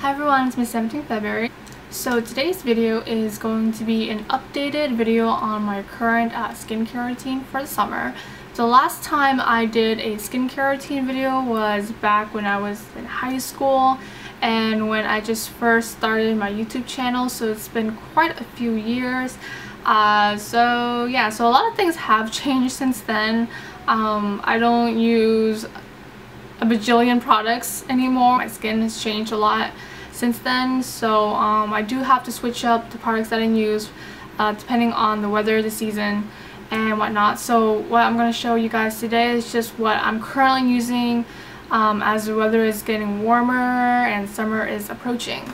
Hi everyone, it's Miss 17th February. So today's video is going to be an updated video on my current skincare routine for the summer. The last time I did a skincare routine video was back when I was in high school and when I just first started my YouTube channel, so it's been quite a few years. So a lot of things have changed since then. I don't use a bajillion products anymore. My skin has changed a lot since then, so I do have to switch up the products that I use depending on the weather, the season, and whatnot. So what I'm going to show you guys today is just what I'm currently using as the weather is getting warmer and summer is approaching.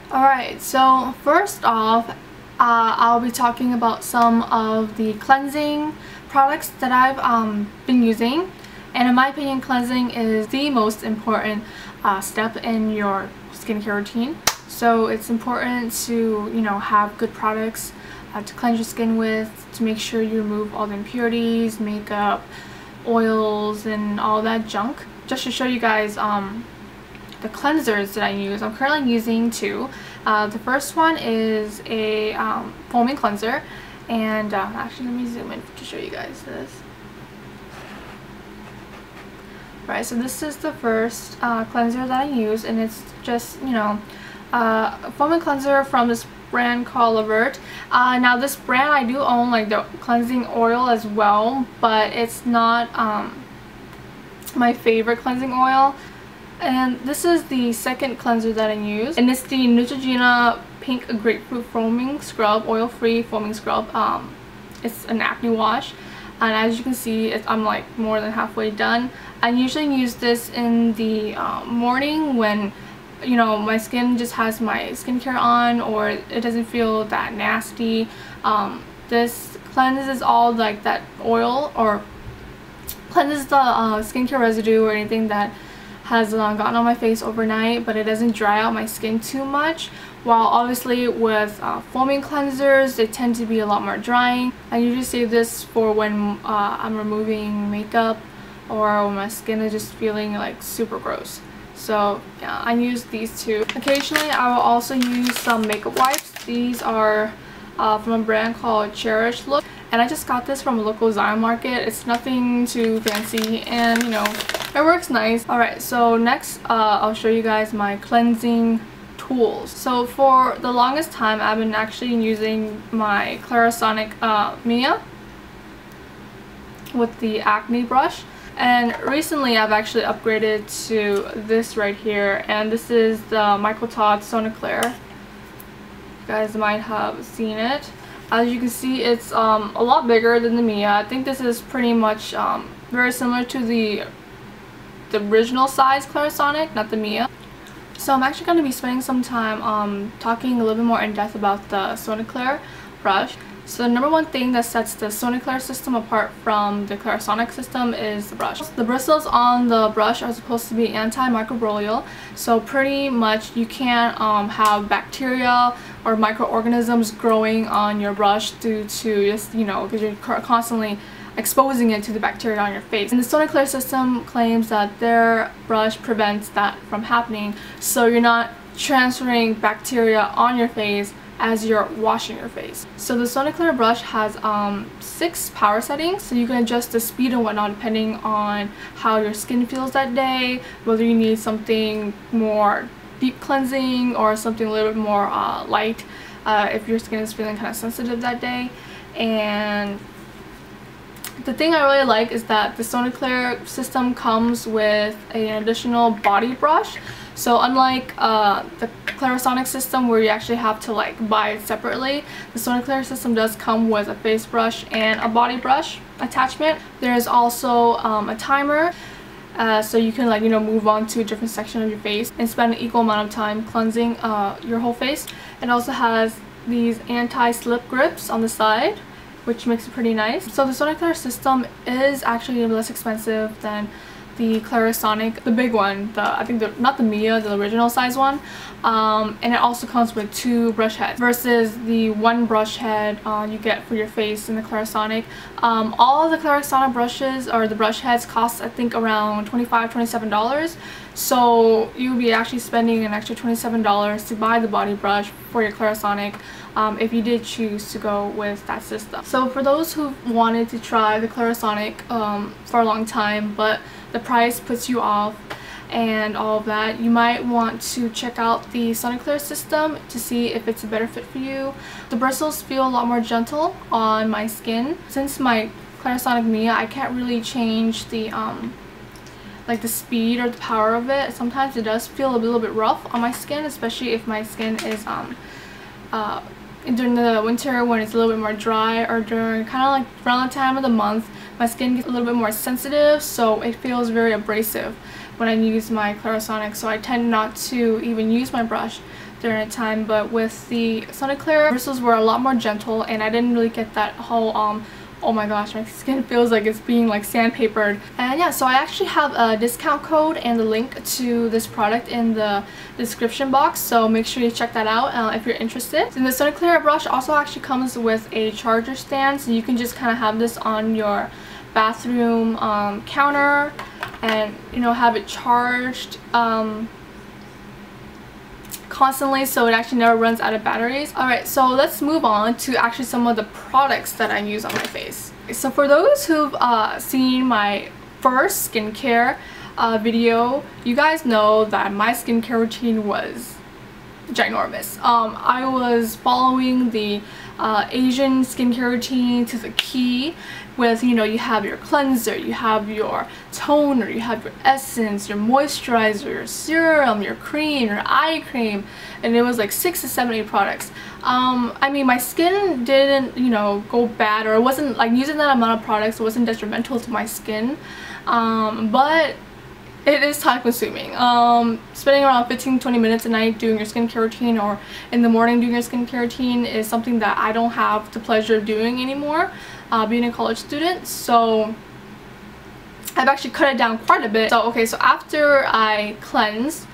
Alright, so first off, I'll be talking about some of the cleansing products that I've been using. And in my opinion, cleansing is the most important step in your skincare routine. So it's important to, have good products to cleanse your skin with, to make sure you remove all the impurities, makeup, oils, and all that junk. Just to show you guys the cleansers that I use, I'm currently using two. The first one is a foaming cleanser, and actually let me zoom in to show you guys this. Right, so this is the first cleanser that I use, and it's just, a foaming cleanser from this brand called Avert. Now this brand, I do own like the cleansing oil as well, but it's not my favorite cleansing oil. And this is the second cleanser that I use, and it's the Neutrogena Pink Grapefruit Foaming Scrub, oil-free foaming scrub. It's an acne wash. And as you can see, I'm like more than halfway done. I usually use this in the morning when, my skin just has my skincare on, or it doesn't feel that nasty. This cleanses all like that oil, or cleanses the skincare residue or anything that has gotten on my face overnight, but it doesn't dry out my skin too much. While obviously with foaming cleansers, they tend to be a lot more drying. I usually save this for when I'm removing makeup or when my skin is just feeling like super gross. So yeah, I use these two. Occasionally I will also use some makeup wipes. These are from a brand called Cherish Look, and I just got this from a local Zion market. It's nothing too fancy, and it works nice. Alright, so next I'll show you guys my cleansing tools. So for the longest time, I've been actually using my Clarisonic Mia with the Acne brush, and recently I've actually upgraded to this right here, and this is the Michael Todd Soniclear. You guys might have seen it. As you can see, it's a lot bigger than the Mia. I think this is pretty much very similar to the original size Clarisonic, not the Mia. So I'm actually going to be spending some time talking a little bit more in depth about the Soniclear brush. So the number one thing that sets the Soniclear system apart from the Clarisonic system is the brush. The bristles on the brush are supposed to be antimicrobial, so pretty much you can't have bacteria or microorganisms growing on your brush due to just, because you're constantly exposing it to the bacteria on your face. And the Soniclear system claims that their brush prevents that from happening, so you're not transferring bacteria on your face as you're washing your face. So the Soniclear brush has 6 power settings, so you can adjust the speed and whatnot depending on how your skin feels that day, whether you need something more deep cleansing or something a little bit more light if your skin is feeling kind of sensitive that day. And the thing I really like is that the Soniclear system comes with an additional body brush. So unlike the Clarisonic system where you actually have to buy it separately, the Soniclear system does come with a face brush and a body brush attachment. There is also a timer, so you can move on to a different section of your face and spend an equal amount of time cleansing your whole face. It also has these anti-slip grips on the side, which makes it pretty nice. So the Soniclear system is actually less expensive than the Clarisonic, the big one, I think not the Mia, the original size one, and it also comes with 2 brush heads versus the 1 brush head you get for your face in the Clarisonic. All of the Clarisonic brushes, or the brush heads, cost I think around $25–27. So you'll be actually spending an extra $27 to buy the body brush for your Clarisonic if you did choose to go with that system. So for those who wanted to try the Clarisonic for a long time, but the price puts you off and all of that, you might want to check out the Soniclear system to see if it's a better fit for you. The bristles feel a lot more gentle on my skin. Since my Clarisonic Mia, I can't really change the like the speed or the power of it. Sometimes it does feel a little bit rough on my skin, especially if my skin is during the winter when it's a little bit more dry, or during kind of like around the time of the month my skin gets a little bit more sensitive, so it feels very abrasive when I use my Clarisonic. So I tend not to even use my brush during that time. But with the Soniclear, bristles were a lot more gentle, and I didn't really get that whole oh my gosh, my skin feels like it's being like sandpapered. And yeah, so I actually have a discount code and the link to this product in the description box, so make sure you check that out if you're interested. And the Soniclear brush also actually comes with a charger stand, so you can just kind of have this on your bathroom counter and, you know, have it charged constantly, so it actually never runs out of batteries. Alright, so let's move on to actually some of the products that I use on my face. So for those who've seen my first skincare video, you guys know that my skincare routine was ginormous. I was following the Asian skincare routine to the key, with, you know, you have your cleanser, you have your toner, you have your essence, your moisturizer, your serum, your cream, your eye cream, and it was like 6 to 7, 8 products. I mean, my skin didn't, you know, go bad, or it wasn't like using that amount of products, it wasn't detrimental to my skin, but it is time consuming. Spending around 15-20 minutes a night doing your skincare routine, or in the morning doing your skincare routine, is something that I don't have the pleasure of doing anymore, being a college student. So I've actually cut it down quite a bit. So okay, so after I cleanse,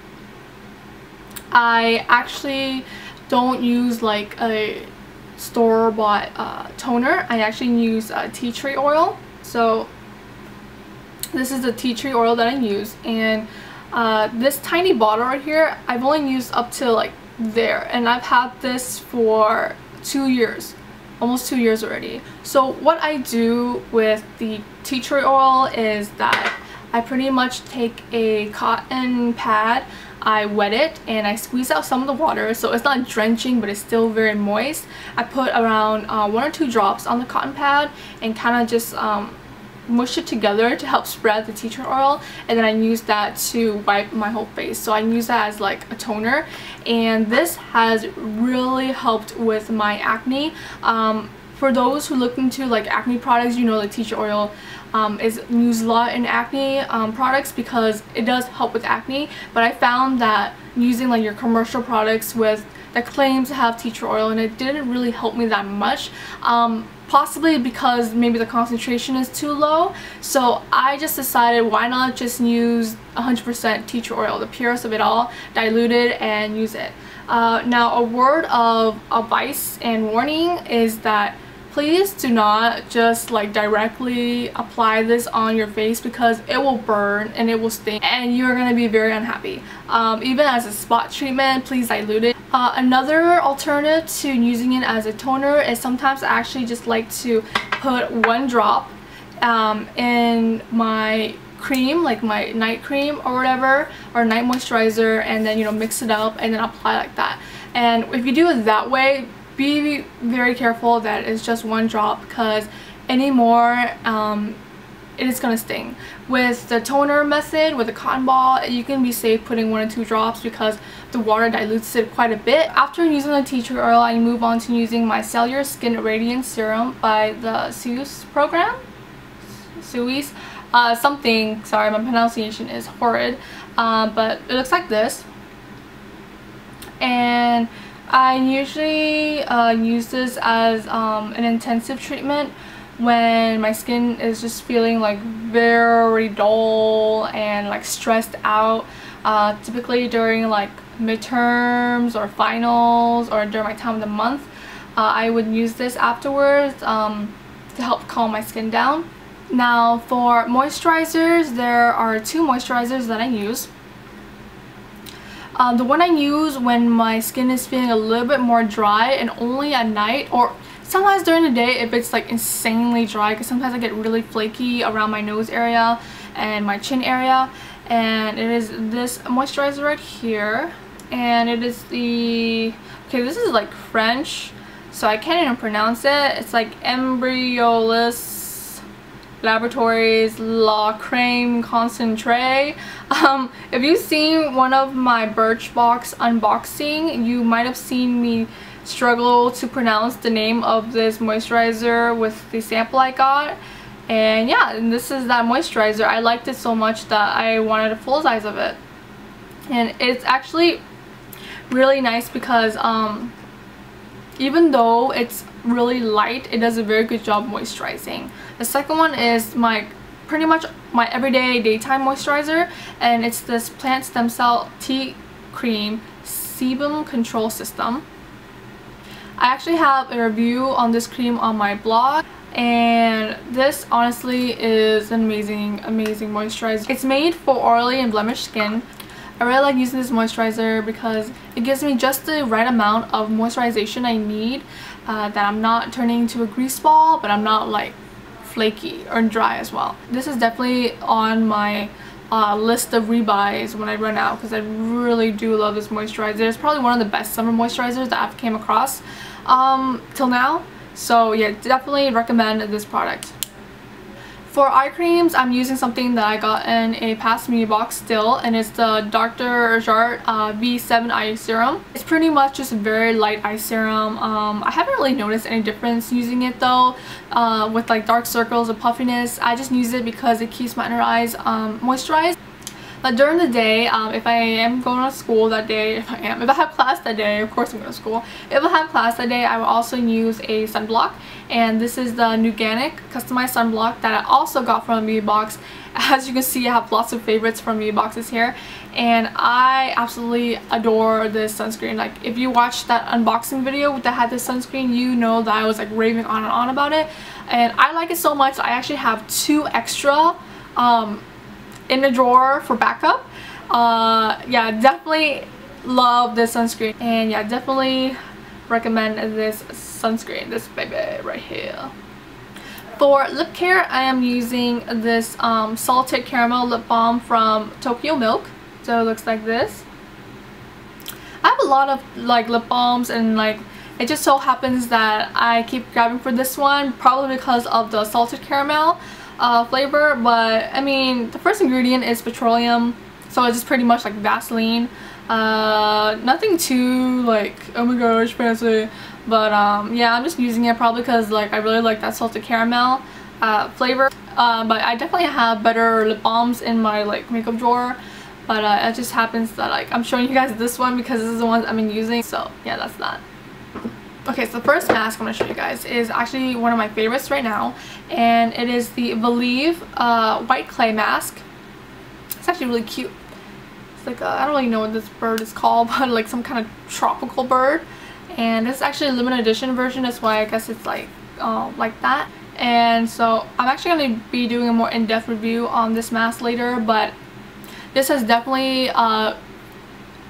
I actually don't use like a store-bought toner. I actually use tea tree oil. So this is the tea tree oil that I use, and this tiny bottle right here, I've only used up to like there, and I've had this for 2 years, almost 2 years already. So what I do with the tea tree oil is that I pretty much take a cotton pad, I wet it, and I squeeze out some of the water, so it's not drenching but it's still very moist. I put around 1 or 2 drops on the cotton pad and kind of just mush it together to help spread the tea tree oil, and then I use that to wipe my whole face. So I use that as like a toner, and this has really helped with my acne. For those who look into like acne products, you know, the tea tree oil is used a lot in acne products because it does help with acne, but I found that using like your commercial products with that claims to have tea tree oil, and it didn't really help me that much. Possibly because maybe the concentration is too low, so I just decided why not just use 100% tea tree oil, the purest of it all, dilute it and use it. Now, a word of advice and warning is that please do not just like directly apply this on your face, because it will burn and it will sting and you're going to be very unhappy. Even as a spot treatment, please dilute it. Another alternative to using it as a toner is sometimes I actually just like to put 1 drop in my cream, like my night cream or whatever, or night moisturizer, and then, you know, mix it up and then apply like that. And if you do it that way, be very careful that it's just 1 drop, because any more it is gonna sting. With the toner method, with the cotton ball, you can be safe putting 1 or 2 drops because the water dilutes it quite a bit. After using the tea tree oil, I move on to using my Cellular Skin Radiance Serum by the Suis program. Suis? Something, sorry, my pronunciation is horrid, but it looks like this. And I usually use this as an intensive treatment when my skin is just feeling like very dull and like stressed out, typically during like midterms or finals or during my time of the month. I would use this afterwards to help calm my skin down. Now for moisturizers, there are 2 moisturizers that I use. The one I use when my skin is feeling a little bit more dry, and only at night, or sometimes during the day if it's like insanely dry, because sometimes I get really flaky around my nose area and my chin area. And it is this moisturizer right here, and it is the, okay, this is like French, so I can't even pronounce it. It's like Embryolis Laboratories La Creme Concentré. If you've seen one of my Birchbox unboxing, you might have seen me struggle to pronounce the name of this moisturizer with the sample I got. And yeah, and this is that moisturizer. I liked it so much that I wanted a full size of it. And it's actually really nice because even though it's really light, it does a very good job moisturizing. The second one is pretty much my everyday daytime moisturizer, and it's this plant stem cell tea cream sebum control system. I actually have a review on this cream on my blog, and this honestly is an amazing moisturizer. It's made for oily and blemished skin. I really like using this moisturizer because it gives me just the right amount of moisturization I need, that I'm not turning into a grease ball, but I'm not like flaky or dry as well. This is definitely on my list of rebuys when I run out, because I really do love this moisturizer. It's probably one of the best summer moisturizers that I've came across till now. So yeah, definitely recommend this product. For eye creams, I'm using something that I got in a past Memebox still, and it's the Dr. Jart V7 Eye Serum. It's pretty much just a very light eye serum. I haven't really noticed any difference using it though, with like dark circles or puffiness. I just use it because it keeps my inner eyes moisturized. But during the day, if I am going to school that day, if I have class that day, of course I'm going to school. If I have class that day, I will also use a sunblock. And this is the Nuganic customized sunblock that I also got from Memebox. As you can see, I have lots of favorites from Memeboxes here. And I absolutely adore this sunscreen. Like, if you watched that unboxing video that had this sunscreen, you know that I was like raving on and on about it. And I like it so much, I actually have 2 extra in the drawer for backup. Yeah, definitely love this sunscreen, and yeah, definitely recommend this sunscreen, this baby right here. For lip care, I am using this salted caramel lip balm from Tokyo Milk. So it looks like this. I have a lot of like lip balms, and like it just so happens that I keep grabbing for this one, probably because of the salted caramel flavor. But I mean, the first ingredient is petroleum, so it's just pretty much like Vaseline. Nothing too like, oh my gosh, fancy. But yeah, I'm just using it probably because like I really like that salted caramel flavor. But I definitely have better lip balms in my like makeup drawer. But it just happens that like I'm showing you guys this one because this is the one I've been using. So yeah, that's that. Okay, so the first mask I'm going to show you guys is actually one of my favorites right now, and it is the Believe White Clay Mask. It's actually really cute. It's like I don't really know what this bird is called, but like some kind of tropical bird. And this is actually a limited edition version, that's why I guess it's like that. And so I'm actually going to be doing a more in-depth review on this mask later, but this has definitely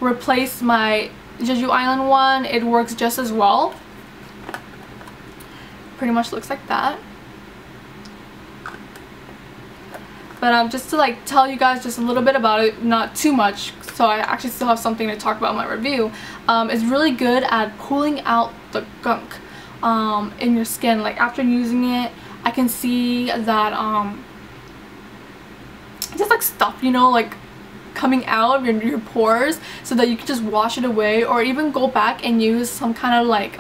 replaced my Jeju Island one. It works just as well. Pretty much looks like that. But just to like tell you guys just a little bit about it, not too much, so I actually still have something to talk about in my review. It's really good at pulling out the gunk in your skin. Like after using it, I can see that just like stuff, you know, like coming out of your pores, so that you can just wash it away, or even go back and use some kind of like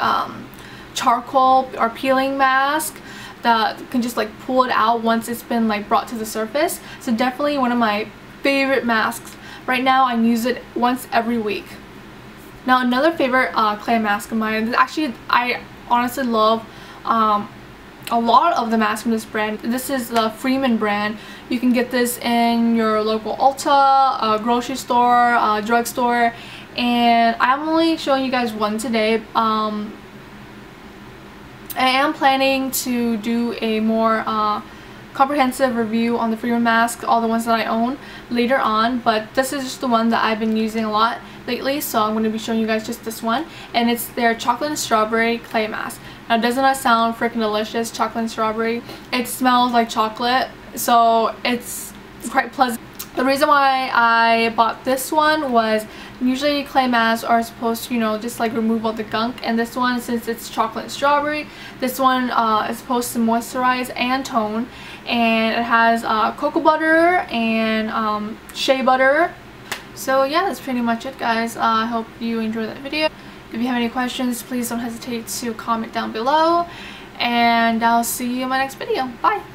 charcoal or peeling mask that can just like pull it out once it's been like brought to the surface. So definitely one of my favorite masks. Right now I use it once every week. Now another favorite clay mask of mine, actually I honestly love a lot of the masks from this brand. This is the Freeman brand. You can get this in your local Ulta, grocery store, drugstore, and I'm only showing you guys one today. I am planning to do a more comprehensive review on the Freeman mask, all the ones that I own, later on, but this is just the one that I've been using a lot, lately, so I'm going to be showing you guys just this one, and it's their chocolate and strawberry clay mask. Now, doesn't that sound freaking delicious? Chocolate and strawberry. It smells like chocolate, so it's quite pleasant. The reason why I bought this one was usually clay masks are supposed to, you know, just like remove all the gunk, and this one, since it's chocolate and strawberry, this one is supposed to moisturize and tone, and it has cocoa butter and shea butter. So yeah, that's pretty much it, guys. I hope you enjoyed that video. If you have any questions, please don't hesitate to comment down below, and I'll see you in my next video. Bye!